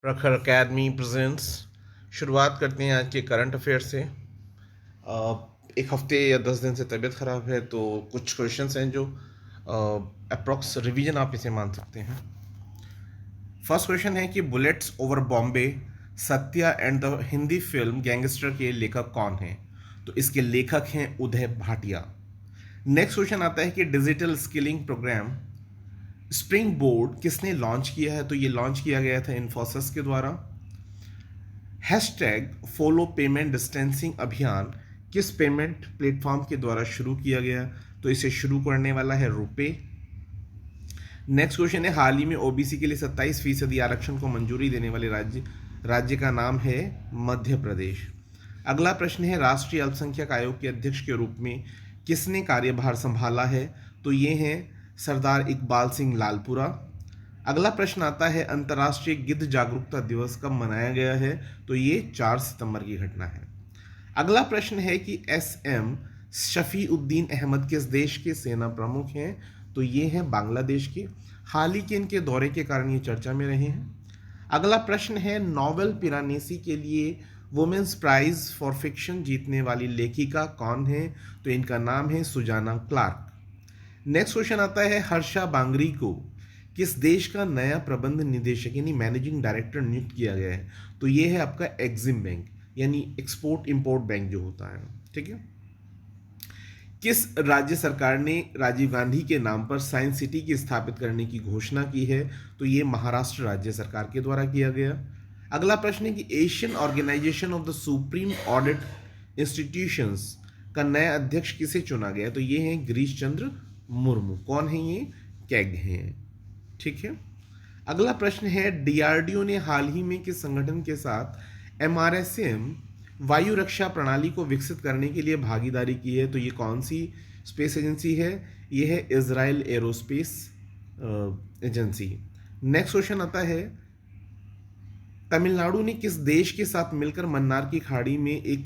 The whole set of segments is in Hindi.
प्रखर एकेडमी प्रेजेंट्स। शुरुआत करते हैं आज के करंट अफेयर से। एक हफ्ते या 10 दिन से तबीयत ख़राब है, तो कुछ क्वेश्चंस हैं जो अप्रॉक्स रिवीजन आप इसे मान सकते हैं। फर्स्ट क्वेश्चन है कि bullets over Bombay, Satya and the Hindi film gangster के लेखक कौन हैं? तो इसके लेखक हैं उदय भाटिया। नेक्स्ट क्वेश्चन आता है कि digital skilling programme springboard किसने लॉन्च किया है? तो ये लॉन्च किया गया था इन्फोसिस के द्वारा। हैशटैग फॉलो पेमेंट डिस्टेंसिंग अभियान किस पेमेंट प्लेटफॉर्म के द्वारा शुरू किया गया? तो इसे शुरू करने वाला है रुपे। नेक्स्ट क्वेश्चन है हाल ही में ओबीसी के लिए 27% आरक्षण को मंजूरी देने वाले राज्य का नाम है मध्य प्रदेश। अगला प्रश्न है राष्ट्रीय अल्पसंख्यक आयोग के अध्यक्ष के रूप में किसने कार्यभार संभाला है? तो ये हैं सरदार इकबाल सिंह लालपुरा। अगला प्रश्न आता है अंतर्राष्ट्रीय गिद्ध जागरूकता दिवस कब मनाया गया है? तो ये 4 सितंबर की घटना है। अगला प्रश्न है कि एसएम शफीउद्दीन अहमद किस देश के सेना प्रमुख हैं? तो ये हैं बांग्लादेश के। हाल ही के इनके दौरे के कारण ये चर्चा में रहे हैं। अगला प्रश्न है नोबेल पिरानेसी के लिए वुमेन्स प्राइज फॉर फिक्शन जीतने वाली लेखिका कौन है? तो इनका नाम है सुजाना क्लार्क। नेक्स्ट क्वेश्चन आता है हर्षा बांगरी को किस देश का नया प्रबंध निदेशक यानी मैनेजिंग डायरेक्टर नियुक्त किया गया है? तो ये है आपका एग्जिम बैंक यानी एक्सपोर्ट इंपोर्ट बैंक जो होता है। ठीक है। किस राज्य सरकार ने राजीव गांधी के नाम पर साइंस सिटी की स्थापित करने की घोषणा की है? तो ये महाराष्ट्र राज्य सरकार के द्वारा किया गया। अगला प्रश्न है कि Asian Organisation of the Supreme Audit Institutions का नया अध्यक्ष किसे चुना गया? तो ये हैं गिरीश चंद्र मुर्मू। कौन है ये? कैग हैं। ठीक है। अगला प्रश्न है डीआरडीओ ने हाल ही में किस संगठन के साथ एमआरएसएम वायु रक्षा प्रणाली को विकसित करने के लिए भागीदारी की है? तो ये कौन सी स्पेस एजेंसी है? ये है Israel aerospace agency. Next question आता है तमिलनाडु ने किस देश के साथ मिलकर मन्नार की खाड़ी में एक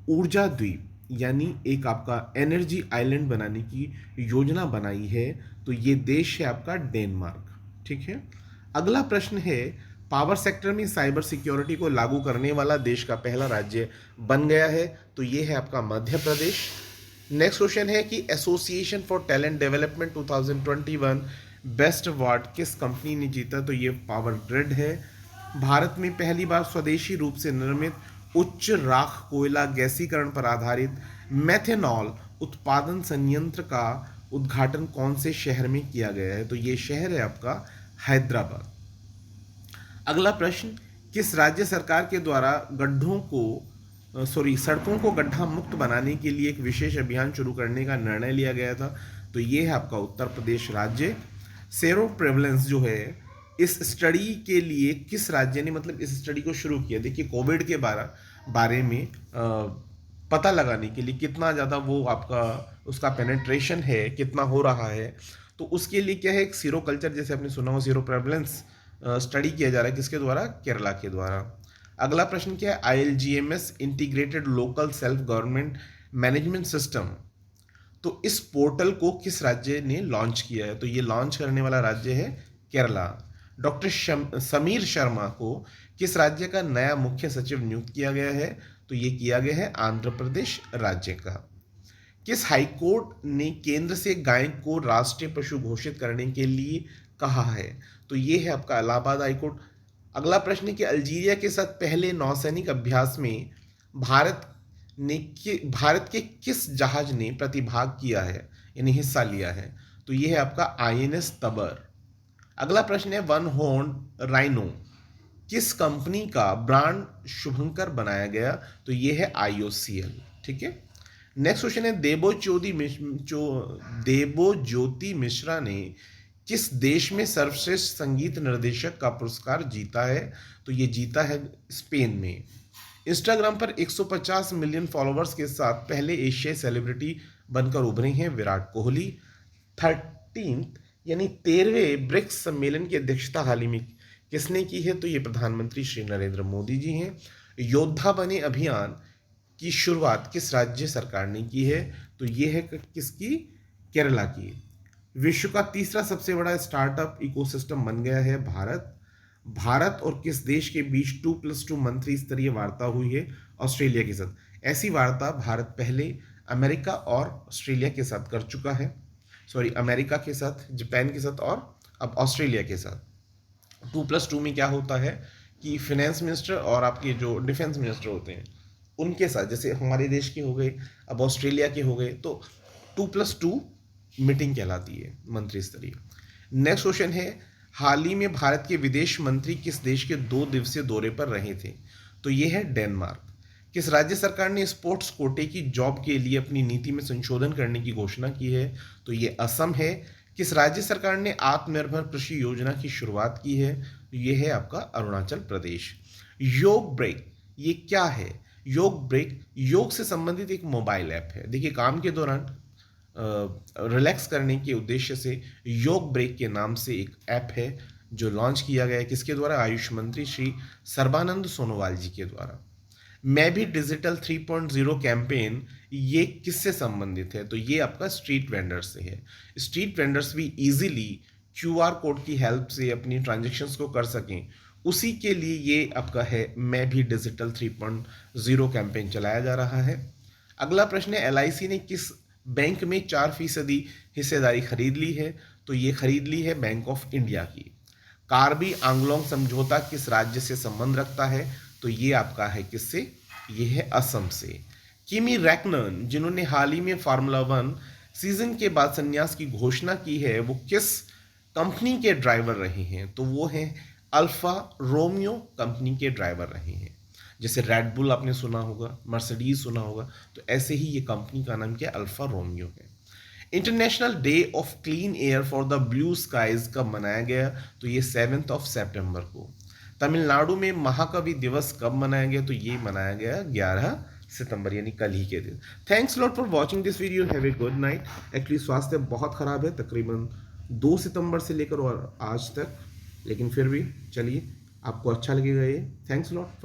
ऊर्जा द्वीप यानी एक आपका एनर्जी आइलैंड बनाने की योजना बनाई है? तो ये देश है आपका डेनमार्क। ठीक है। अगला प्रश्न है पावर सेक्टर में साइबर सिक्योरिटी को लागू करने वाला देश का पहला राज्य बन गया है? तो ये है आपका मध्य प्रदेश। नेक्स्ट क्वेश्चन है कि association for talent development 2021 best award किस कंपनी ने जीता? तो ये पावर ग्रिड है। भारत में पहली बार स्वदेशी रूप से निर्मित उच्च राख कोयला गैसीकरण पर आधारित मेथेनॉल उत्पादन संयंत्र का उद्घाटन कौन से शहर में किया गया है? तो ये शहर है आपका हैदराबाद। अगला प्रश्न किस राज्य सरकार के द्वारा सड़कों को गड्ढा मुक्त बनाने के लिए एक विशेष अभियान शुरू करने का निर्णय लिया गया था? तो ये है आपका उत्तर प्रदेश राज्य। सेरो प्रेवलेंस जो है इस स्टडी के लिए किस राज्य ने मतलब इस स्टडी को शुरू किया? देखिए कोविड के बारे में पता लगाने के लिए कितना ज़्यादा वो आपका उसका पेनेट्रेशन है, कितना हो रहा है, तो उसके लिए क्या है एक सीरो कल्चर जैसे आपने सुना हो सीरो प्रेवलेंस स्टडी किया जा रहा है। किसके द्वारा? केरला के द्वारा। अगला प्रश्न क्या है ILGMS integrated local self government management system, तो इस पोर्टल को किस राज्य ने लॉन्च किया है? तो ये लॉन्च करने वाला राज्य है केरला। डॉक्टर समीर शर्मा को किस राज्य का नया मुख्य सचिव नियुक्त किया गया है? तो ये किया गया है आंध्र प्रदेश राज्य का। किस हाईकोर्ट ने केंद्र से गाय को राष्ट्रीय पशु घोषित करने के लिए कहा है? तो ये है आपका इलाहाबाद हाईकोर्ट। अगला प्रश्न है कि अल्जीरिया के साथ पहले नौसैनिक अभ्यास में भारत के किस जहाज ने प्रतिभाग किया है यानी हिस्सा लिया है? तो ये है आपका आईएनएस तबर। अगला प्रश्न है वन हॉर्न राइनो किस कंपनी का ब्रांड शुभंकर बनाया गया? तो ये है आईओसीएल। ठीक है। नेक्स्ट क्वेश्चन है देबोज्योति मिश्रा ने किस देश में सर्वश्रेष्ठ संगीत निर्देशक का पुरस्कार जीता है? तो ये जीता है स्पेन में। इंस्टाग्राम पर 150 मिलियन फॉलोअर्स के साथ पहले एशियाई सेलिब्रिटी बनकर उभरे हैं विराट कोहली। 13th यानी 13वें ब्रिक्स सम्मेलन की अध्यक्षता हाल ही में किसने की है? तो ये प्रधानमंत्री श्री नरेंद्र मोदी जी हैं। योद्धा बने अभियान की शुरुआत किस राज्य सरकार ने की है? तो ये है किसकी? केरला की। विश्व का तीसरा सबसे बड़ा स्टार्टअप इकोसिस्टम बन गया है भारत। भारत और किस देश के बीच 2+2 मंत्री स्तरीय वार्ता हुई है? ऑस्ट्रेलिया के साथ। ऐसी वार्ता भारत पहले अमेरिका और ऑस्ट्रेलिया के साथ कर चुका है, सॉरी अमेरिका के साथ, जापान के साथ और अब ऑस्ट्रेलिया के साथ। 2+2 में क्या होता है कि फिनेंस मिनिस्टर और आपके जो डिफेंस मिनिस्टर होते हैं उनके साथ, जैसे हमारे देश के हो गए, अब ऑस्ट्रेलिया के हो गए, तो 2+2 मीटिंग कहलाती है मंत्री स्तरीय। नेक्स्ट क्वेश्चन है, हाल ही में भारत के विदेश मंत्री किस देश के 2 दिवसीय दौरे पर रहे थे? तो ये है डेनमार्क। किस राज्य सरकार ने स्पोर्ट्स कोटे की जॉब के लिए अपनी नीति में संशोधन करने की घोषणा की है? तो ये असम है। किस राज्य सरकार ने आत्मनिर्भर कृषि योजना की शुरुआत की है? तो ये है आपका अरुणाचल प्रदेश। योग ब्रेक, ये क्या है? योग ब्रेक योग से संबंधित एक मोबाइल ऐप है। देखिए, काम के दौरान रिलैक्स करने के उद्देश्य से योग ब्रेक के नाम से एक ऐप है जो लॉन्च किया गया है। किसके द्वारा? आयुष मंत्री श्री सर्बानंद सोनोवाल जी के द्वारा। मैं भी डिजिटल 3.0 कैंपेन, ये किससे संबंधित है? तो ये आपका स्ट्रीट वेंडर्स से है। स्ट्रीट वेंडर्स भी इजीली क्यूआर कोड की हेल्प से अपनी ट्रांजेक्शन्स को कर सकें, उसी के लिए ये आपका है मैं भी डिजिटल 3.0 कैंपेन चलाया जा रहा है। अगला प्रश्न है, एलआईसी ने किस बैंक में 4% हिस्सेदारी खरीद ली है? तो ये खरीद ली है बैंक ऑफ इंडिया की। कार्बी आंगलोंग समझौता किस राज्य से संबंध रखता है? तो ये आपका है किससे? ये है असम से। किमी रैकनन, जिन्होंने हाल ही में फार्मूला 1 सीजन के बाद संन्यास की घोषणा की है, वो किस कंपनी के ड्राइवर रहे हैं? तो वो हैं अल्फा रोमियो कंपनी के ड्राइवर रहे हैं। जैसे रेड बुल आपने सुना होगा, मर्सिडीज सुना होगा, तो ऐसे ही ये कंपनी का नाम क्या? अल्फा रोमियो है। International Day of Clean Air for the Blue Skies कब मनाया गया? तो ये 7 सितंबर को। तमिलनाडु में महाकवि दिवस कब मनाया गया? तो ये मनाया गया 11 सितंबर, यानी कल ही के दिन। Thanks lot for watching this video, have a good night. Actually स्वास्थ्य बहुत ख़राब है, तकरीबन 2 सितंबर से लेकर और आज तक, लेकिन फिर भी चलिए, आपको अच्छा लगेगा ये। Thanks lot.